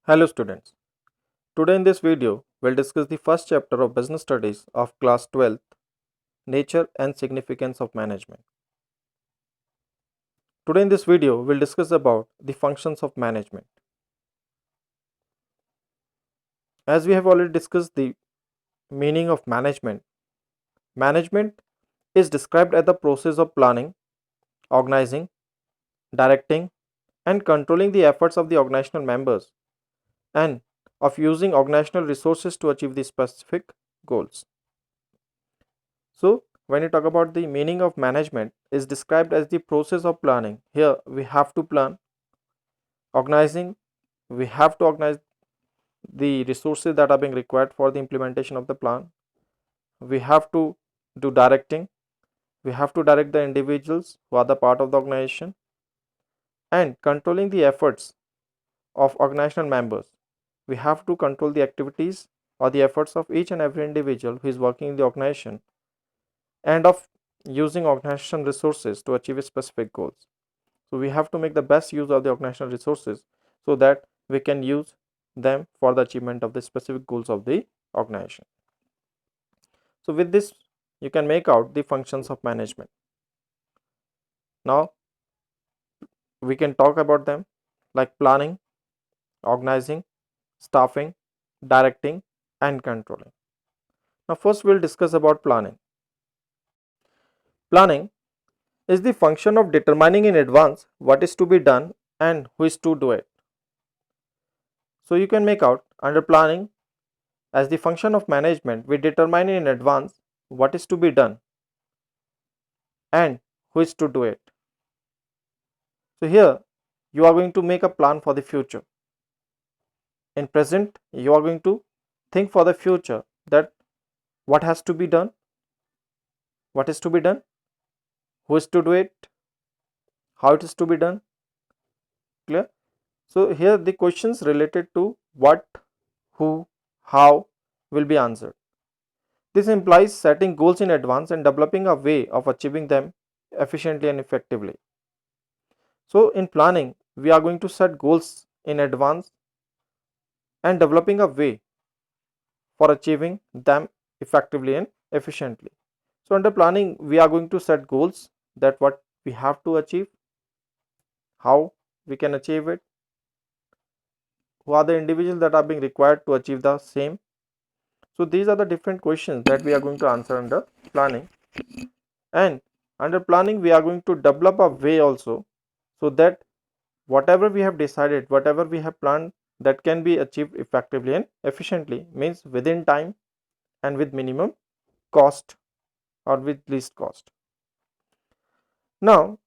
Hello students. Today in this video, we'll discuss the first chapter of Business Studies of class 12th, Nature and Significance of Management. Today in this video, we'll discuss about the functions of management. As we have already discussed the meaning of management, management is described as the process of planning, organizing, directing, and controlling the efforts of the organizational members and of using organizational resources to achieve the specific goals. So, when you talk about the meaning of management is described as the process of planning. Here we have to plan, organizing, we have to organize the resources that are being required for the implementation of the plan. We have to do directing, we have to direct the individuals who are the part of the organization, and controlling the efforts of organizational members. We have to control the activities or the efforts of each and every individual who is working in the organization and of using organizational resources to achieve specific goals. So we have to make the best use of the organizational resources so that we can use them for the achievement of the specific goals of the organization. So with this, you can make out the functions of management. Now we can talk about them like planning, organizing, staffing, directing, and controlling. Now first we'll discuss about planning. Planning is the function of determining in advance what is to be done and who is to do it. So you can make out under planning, as the function of management, we determine in advance what is to be done and who is to do it. So here you are going to make a plan for the future. In present, you are going to think for the future that what has to be done, what is to be done, who is to do it, how it is to be done. Clear? So here the questions related to what, who, how will be answered. This implies setting goals in advance and developing a way of achieving them efficiently and effectively. So in planning, we are going to set goals in advance and developing a way for achieving them effectively and efficiently. So under planning, we are going to set goals, that what we have to achieve, how we can achieve it, who are the individuals that are being required to achieve the same. So these are the different questions that we are going to answer under planning. And under planning, we are going to develop a way also, so that whatever we have decided, whatever we have planned, that can be achieved effectively and efficiently, means within time and with minimum cost or with least cost. Now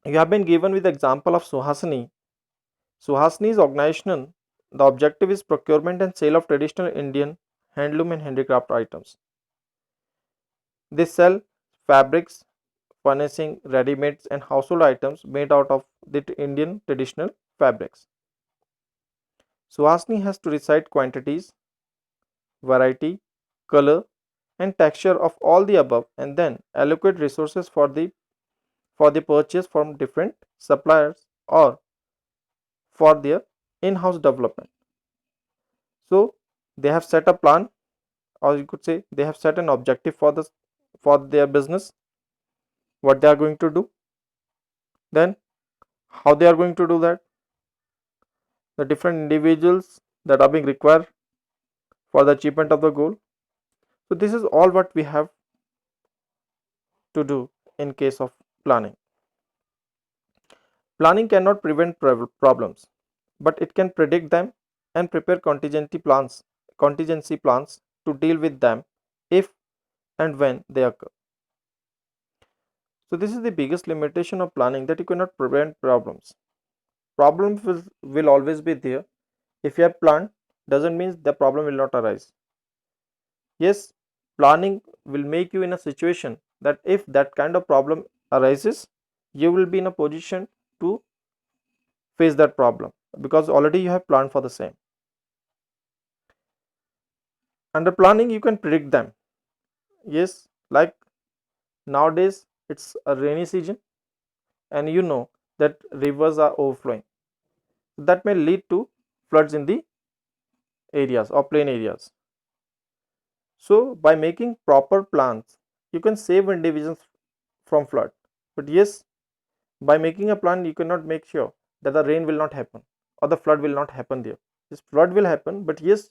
you have been given with the example of Suhasini. Suhasini's organization, the objective is procurement and sale of traditional Indian handloom and handicraft items. They sell fabrics, furnishing, ready-mades and household items made out of the Indian traditional fabrics. Suhasini has to recite quantities, variety, color and texture of all the above, and then allocate resources for the purchase from different suppliers or for their in-house development. So they have set a plan, or you could say they have set an objective for their business, what they are going to do, then how they are going to do that, the different individuals that are being required for the achievement of the goal. So this is all what we have to do in case of planning. Planning cannot prevent problems, but it can predict them and prepare contingency plans to deal with them if and when they occur. So this is the biggest limitation of planning, that you cannot prevent problems. Problems will always be there. If you have planned, doesn't mean the problem will not arise. Yes, planning will make you in a situation that if that kind of problem arises, you will be in a position to face that problem because already you have planned for the same. Under planning, you can predict them. Yes, like nowadays it's a rainy season and you know that rivers are overflowing. That may lead to floods in the areas or plain areas. So by making proper plans, you can save individuals from flood. But yes, by making a plan, you cannot make sure that the rain will not happen or the flood will not happen there. This flood will happen, but yes,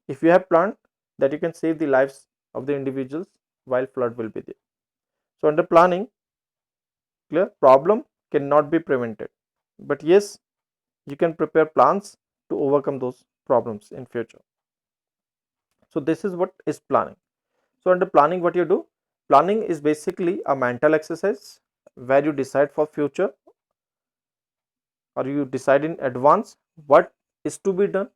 if you have planned that, you can save the lives of the individuals while flood will be there. So under planning, clear, problem cannot be prevented, but yes, you can prepare plans to overcome those problems in future. So this is what is planning. So under planning, what you do, planning is basically a mental exercise where you decide for future, or you decide in advance what is to be done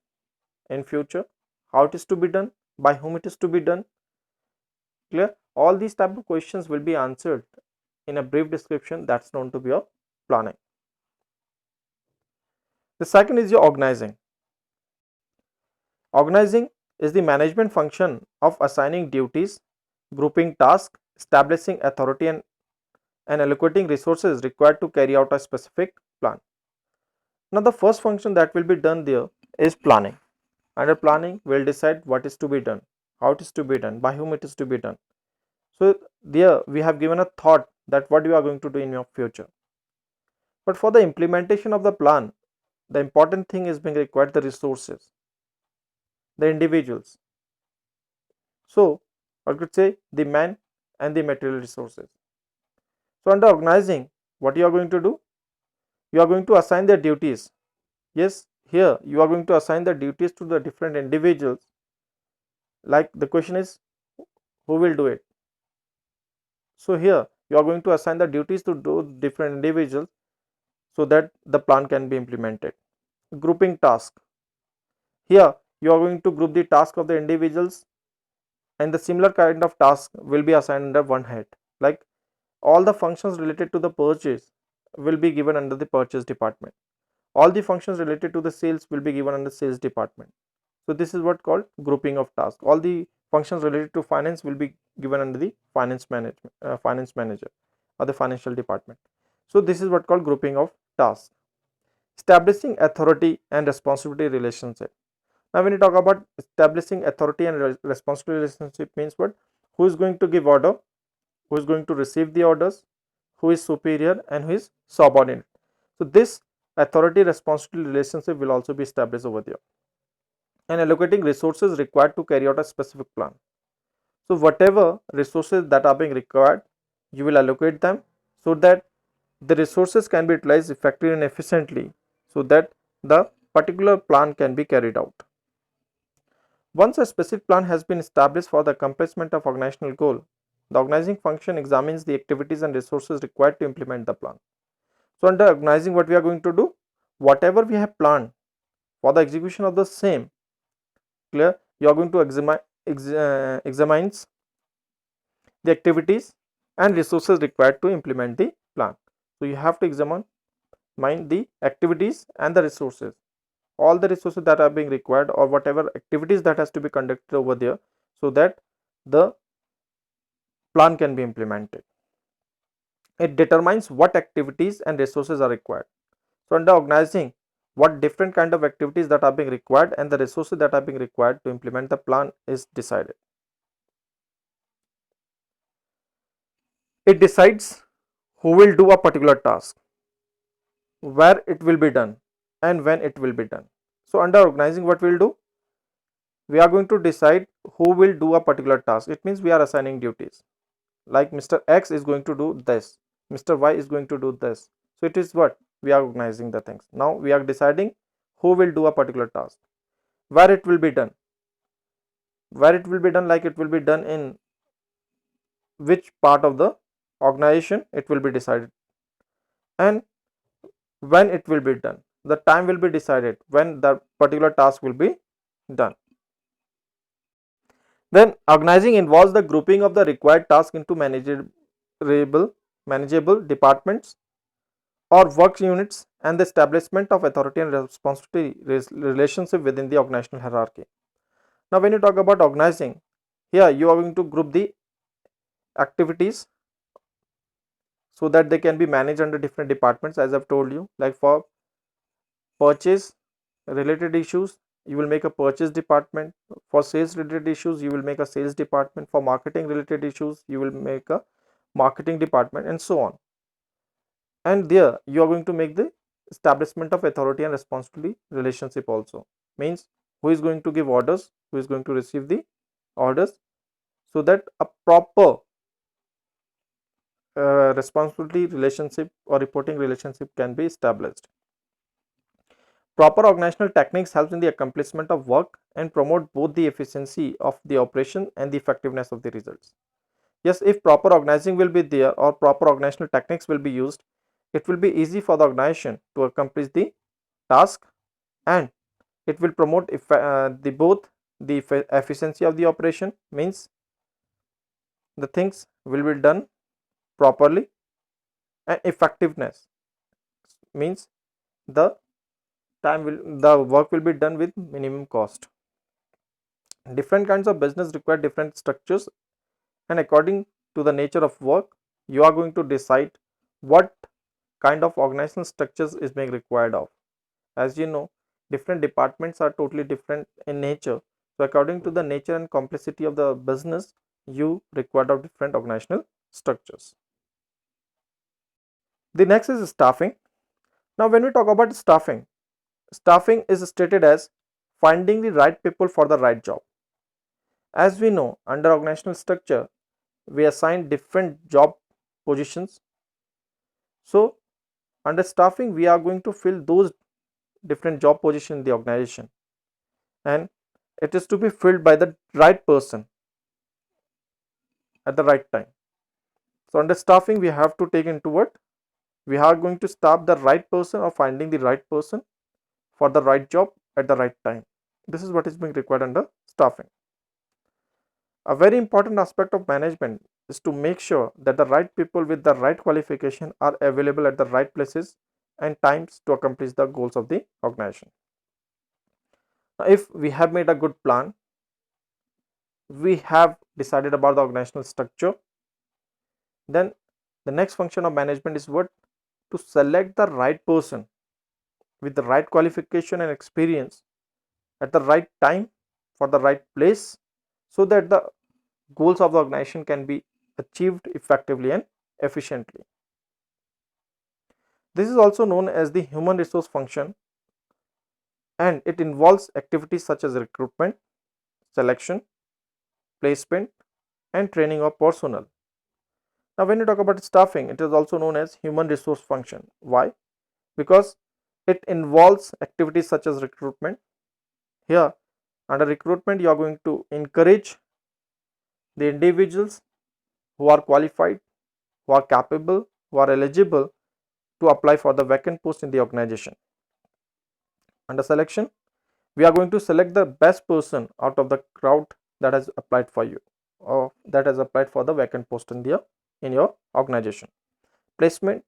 in future, how it is to be done, by whom it is to be done. Clear? All these type of questions will be answered in a brief description that's known to be your planning. The second is your organizing. Organizing is the management function of assigning duties, grouping tasks, establishing authority, and allocating resources required to carry out a specific plan. Now the first function that will be done there is planning. Under planning, we'll decide what is to be done, how it is to be done, by whom it is to be done. So there we have given a thought that what you are going to do in your future. But for the implementation of the plan, the important thing is being required the resources, the individuals. So I could say the man and the material resources. So under organizing, what you are going to do? You are going to assign their duties. Yes, here you are going to assign the duties to the different individuals. Like the question is, who will do it? So here you are going to assign the duties to those different individuals so that the plan can be implemented. Grouping task. Here you are going to group the task of the individuals, and the similar kind of task will be assigned under one head. Like all the functions related to the purchase will be given under the purchase department. All the functions related to the sales will be given under sales department. So this is what called grouping of tasks. All the functions related to finance will be given under the finance manager or the financial department. So this is what called grouping of tasks. Establishing authority and responsibility relationship. Now when you talk about establishing authority and responsibility relationship, means what? Who is going to give order, who is going to receive the orders, who is superior and who is subordinate. So this authority responsibility relationship will also be established over there. And allocating resources required to carry out a specific plan. So whatever resources that are being required, you will allocate them so that the resources can be utilized effectively and efficiently, so that the particular plan can be carried out. Once a specific plan has been established for the accomplishment of organizational goal, the organizing function examines the activities and resources required to implement the plan. So under organizing, what we are going to do, whatever we have planned for the execution of the same, clear, you are going to examine the activities and resources required to implement the plan. So you have to examine the activities and the resources, all the resources that are being required or whatever activities that has to be conducted over there, so that the plan can be implemented. It determines what activities and resources are required. So under organizing, what different kind of activities that are being required and the resources that are being required to implement the plan is decided. It decides who will do a particular task, where it will be done, and when it will be done. So under organizing, what we will do, we are going to decide who will do a particular task. It means we are assigning duties. Like Mr. X is going to do this, Mr. Y is going to do this. So it is what we are organizing the things. Now we are deciding who will do a particular task, where it will be done. Where it will be done, like it will be done in which part of the organization it will be decided, and when it will be done. The time will be decided when the particular task will be done. Then organizing involves the grouping of the required task into manageable departments or work units and the establishment of authority and responsibility relationship within the organizational hierarchy. Now when you talk about organizing, here you are going to group the activities so that they can be managed under different departments, as I've told you. Like for purchase, related issues, you will make a purchase department. For sales related issues, you will make a sales department. For marketing related issues, you will make a marketing department, and so on. And there you are going to make the establishment of authority and responsibility relationship also. Means who is going to give orders, who is going to receive the orders, so that a proper responsibility relationship or reporting relationship can be established. Proper organizational techniques helps in the accomplishment of work and promote both the efficiency of the operation and the effectiveness of the results. Yes, if proper organizing will be there or proper organizational techniques will be used, it will be easy for the organization to accomplish the task, and it will promote both the efficiency of the operation, means the things will be done properly, and effectiveness means the the work will be done with minimum cost. Different kinds of business require different structures, and according to the nature of work, you are going to decide what kind of organizational structures is being required of. As you know, different departments are totally different in nature, so according to the nature and complexity of the business, you require of different organizational structures. The next is staffing. Now when we talk about staffing, staffing is stated as finding the right people for the right job. As we know, under organizational structure, we assign different job positions. So under staffing, we are going to fill those different job positions in the organization, and it is to be filled by the right person at the right time. So under staffing, we have to take into what we are going to staff the right person or finding the right person for the right job at the right time. This is what is being required under staffing. A very important aspect of management is to make sure that the right people with the right qualification are available at the right places and times to accomplish the goals of the organization. Now, if we have made a good plan, we have decided about the organizational structure, then the next function of management is what? To select the right person with the right qualification and experience at the right time for the right place, so that the goals of the organization can be achieved effectively and efficiently. This is also known as the human resource function, and it involves activities such as recruitment, selection, placement, and training of personnel. Now when you talk about staffing, it is also known as human resource function. Why? Because it involves activities such as recruitment. Here under recruitment, you are going to encourage the individuals who are qualified, who are capable, who are eligible to apply for the vacant post in the organization. Under selection, we are going to select the best person out of the crowd that has applied for you or that has applied for the vacant post in your organization. Placement,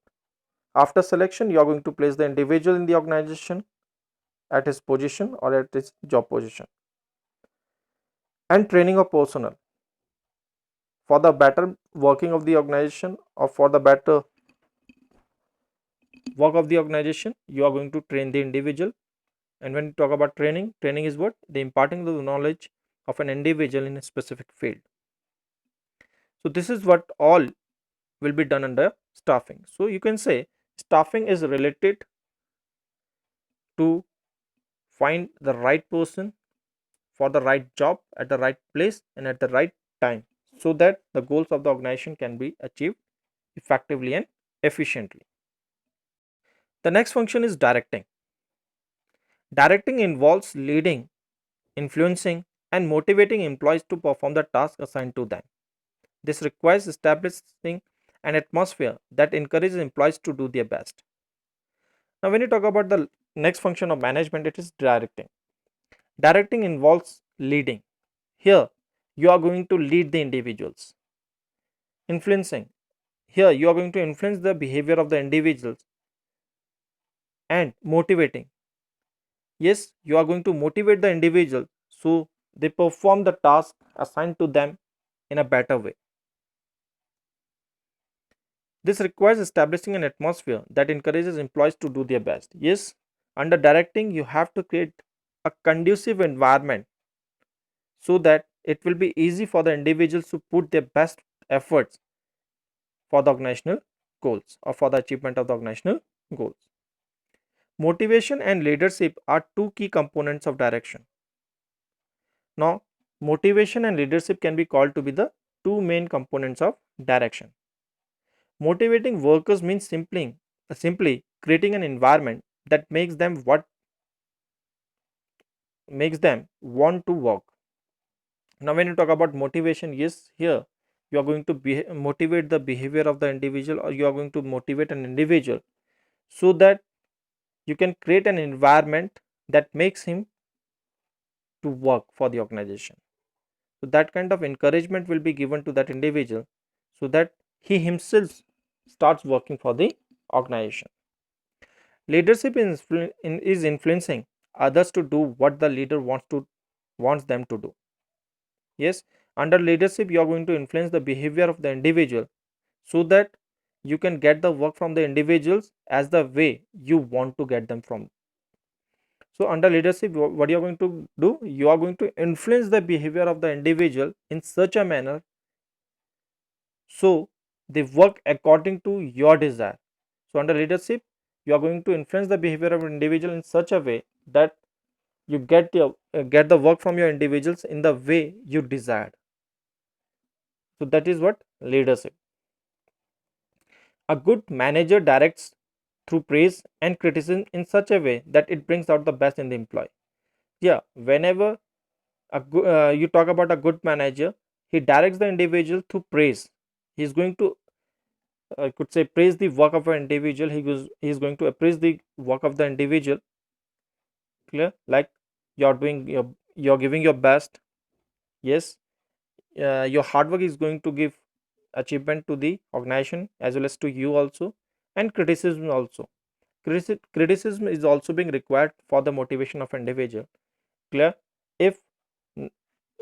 after selection, you are going to place the individual in the organization at his position or at his job position. And training of personnel, for the better working of the organization or for the better work of the organization, you are going to train the individual. And when you talk about training, training is what? The imparting the knowledge of an individual in a specific field. So this is what all will be done under staffing. So you can say staffing is related to find the right person for the right job at the right place and at the right time, so that the goals of the organization can be achieved effectively and efficiently. The next function is directing. Directing involves leading, influencing, and motivating employees to perform the task assigned to them. This requires establishing an atmosphere that encourages employees to do their best. Now, when you talk about the next function of management, it is directing. Directing involves leading. Here, you are going to lead the individuals. Influencing. Here, you are going to influence the behavior of the individuals. And motivating. Yes, you are going to motivate the individual so they perform the task assigned to them in a better way. This requires establishing an atmosphere that encourages employees to do their best. Yes, Under directing, you have to create a conducive environment so that it will be easy for the individuals to put their best efforts for the organizational goals or for the achievement of the organizational goals. Motivation and leadership are two key components of direction. Now, motivation and leadership can be called to be the two main components of direction. Motivating workers means simply creating an environment that makes them want to work. Now, when you talk about motivation, yes, here you are going to motivate the behavior of the individual, or you are going to motivate an individual so that you can create an environment that makes him to work for the organization. So that kind of encouragement will be given to that individual so that he himself starts working for the organization. Leadership is influencing others to do what the leader wants them to do. Yes, under leadership you are going to influence the behavior of the individual so that you can get the work from the individuals as the way you want to get them from. So under leadership, what you are going to do, you are going to influence the behavior of the individual in such a manner so they work according to your desire. So under leadership, you are going to influence the behavior of an individual in such a way that you get the work from your individuals in the way you desired. So that is what leadership. A good manager directs through praise and criticism in such a way that it brings out the best in the employee. Yeah, whenever you talk about a good manager, he directs the individual through praise. He is going to, I could say, praise the work of an individual. He is going to appraise the work of the individual. Clear? Like you're giving your best. Yes, your hard work is going to give achievement to the organization as well as to you also, and criticism also. Criticism is also being required for the motivation of individual. Clear? If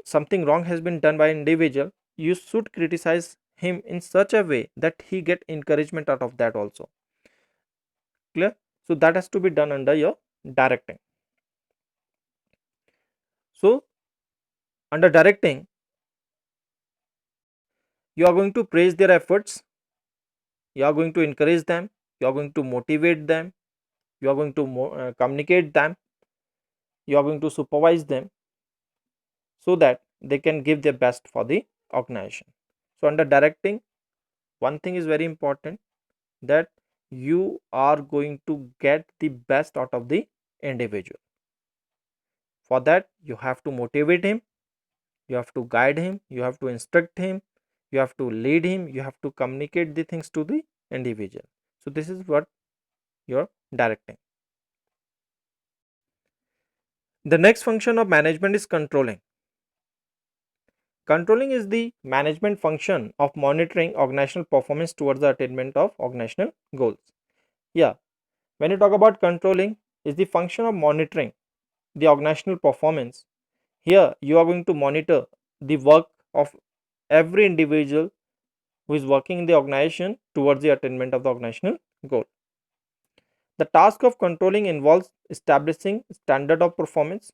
something wrong has been done by individual, you should criticize him in such a way that he get encouragement out of that also. Clear? So that has to be done under your directing. So under directing, you are going to praise their efforts, you are going to encourage them, you are going to motivate them, you are going to communicate them, you are going to supervise them so that they can give their best for the organization. So under directing, one thing is very important, that you are going to get the best out of the individual. For that, you have to motivate him, you have to guide him, you have to instruct him, you have to lead him, you have to communicate the things to the individual. So this is what you're directing. The next function of management is controlling. Controlling is the management function of monitoring organizational performance towards the attainment of organizational goals. Yeah, when you talk about controlling, is the function of monitoring the organizational performance. Here you are going to monitor the work of every individual who is working in the organization towards the attainment of the organizational goal. The task of controlling involves establishing standard of performance.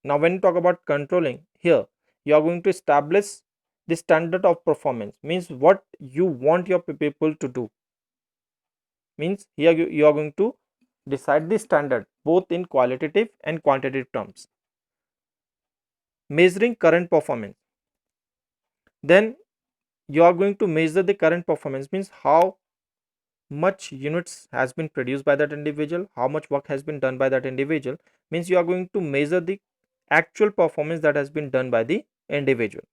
Now when you talk about controlling, here you are going to establish the standard of performance, means what you want your people to do. Means here you are going to decide the standard both in qualitative and quantitative terms. Measuring current performance, then you are going to measure the current performance, means how much units has been produced by that individual, how much work has been done by that individual, means you are going to measure the actual performance that has been done by the individual,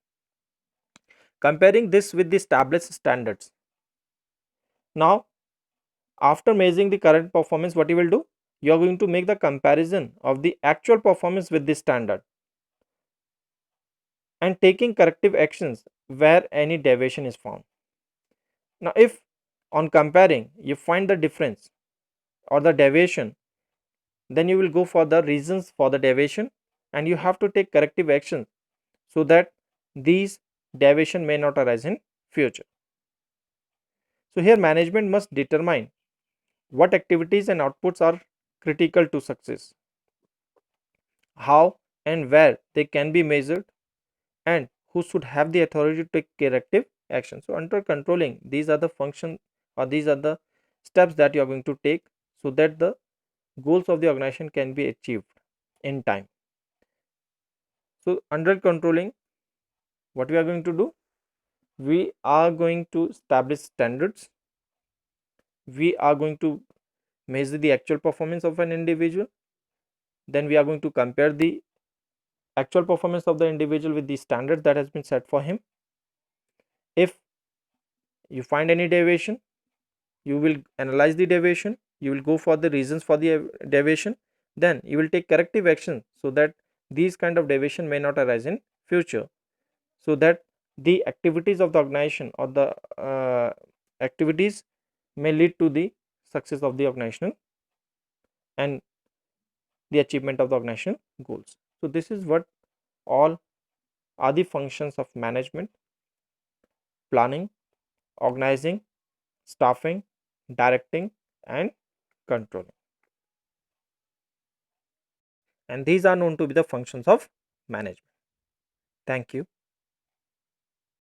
comparing this with the established standards. Now after measuring the current performance, what you will do, you are going to make the comparison of the actual performance with the standard and taking corrective actions where any deviation is found. Now if on comparing you find the difference or the deviation, then you will go for the reasons for the deviation and you have to take corrective actions so that these deviation may not arise in future. So here management must determine what activities and outputs are critical to success, how and where they can be measured, and who should have the authority to take corrective action. So under controlling, these are the function, or these are the steps that you are going to take so that the goals of the organization can be achieved in time. So under controlling, what we are going to do, we are going to establish standards, we are going to measure the actual performance of an individual, then we are going to compare the actual performance of the individual with the standard that has been set for him. If you find any deviation, you will analyze the deviation, you will go for the reasons for the deviation, then you will take corrective action so that these kind of deviation may not arise in future, so that the activities of the organization or the activities may lead to the success of the organization and the achievement of the organizational goals. So this is what all are the functions of management: planning, organizing, staffing, directing, and controlling. And these are known to be the functions of management. Thank you.